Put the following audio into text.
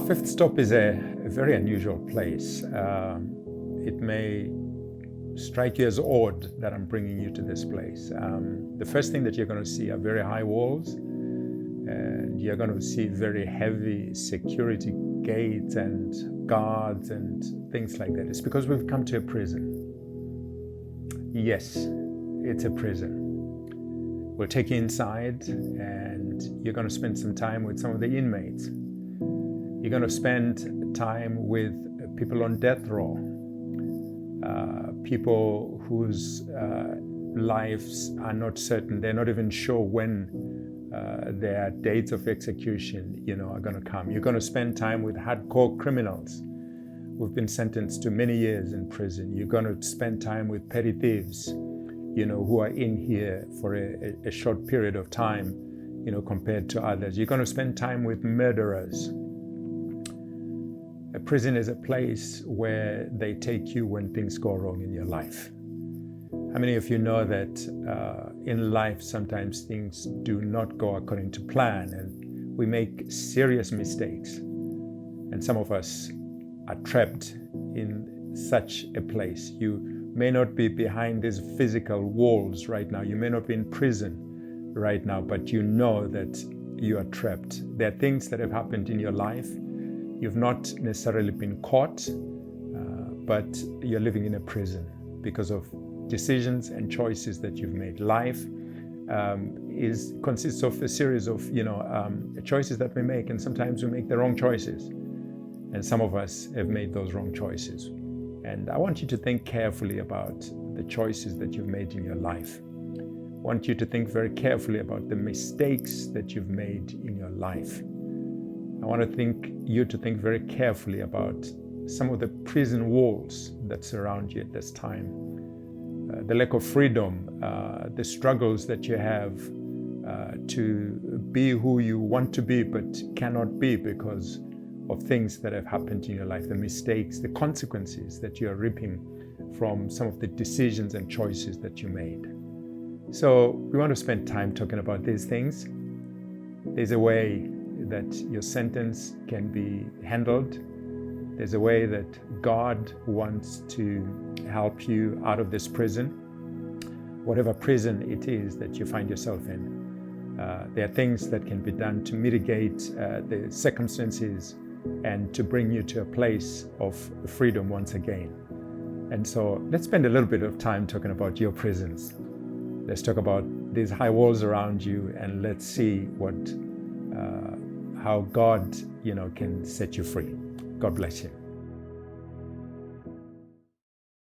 fifth stop is a very unusual place. It may strike you as odd that I'm bringing you to this place. The first thing that you're going to see are very high walls, and you're going to see very heavy security gates and guards and things like that. It's because we've come to a prison. Yes, it's a prison. We'll take you inside, and you're going to spend some time with some of the inmates. You're going to spend time with people on death row, people whose lives are not certain. They're not even sure when their dates of execution, are going to come. You're going to spend time with hardcore criminals who've been sentenced to many years in prison. You're going to spend time with petty thieves, who are in here for a short period of time, compared to others. You're going to spend time with murderers. A prison is a place where they take you when things go wrong in your life. How many of you know that in life sometimes things do not go according to plan, and we make serious mistakes, and some of us are trapped in such a place? You may not be behind these physical walls right now. You may not be in prison right now, but you know that you are trapped. There are things that have happened in your life. You've not necessarily been caught, but you're living in a prison because of decisions and choices that you've made. Life consists of a series of choices that we make, and sometimes we make the wrong choices. And some of us have made those wrong choices. And I want you to think carefully about the choices that you've made in your life. I want you to think very carefully about the mistakes that you've made in your life. I want you to think very carefully about some of the prison walls that surround you at this time. The lack of freedom, the struggles that you have to be who you want to be but cannot be because of things that have happened in your life, the mistakes, the consequences that you are reaping from some of the decisions and choices that you made. So we want to spend time talking about these things. There's a way that your sentence can be handled. There's a way that God wants to help you out of this prison, whatever prison it is that you find yourself in. There are things that can be done to mitigate the circumstances and to bring you to a place of freedom once again. And so let's spend a little bit of time talking about your prisons. Let's talk about these high walls around you, and let's see how God, can set you free. God bless you.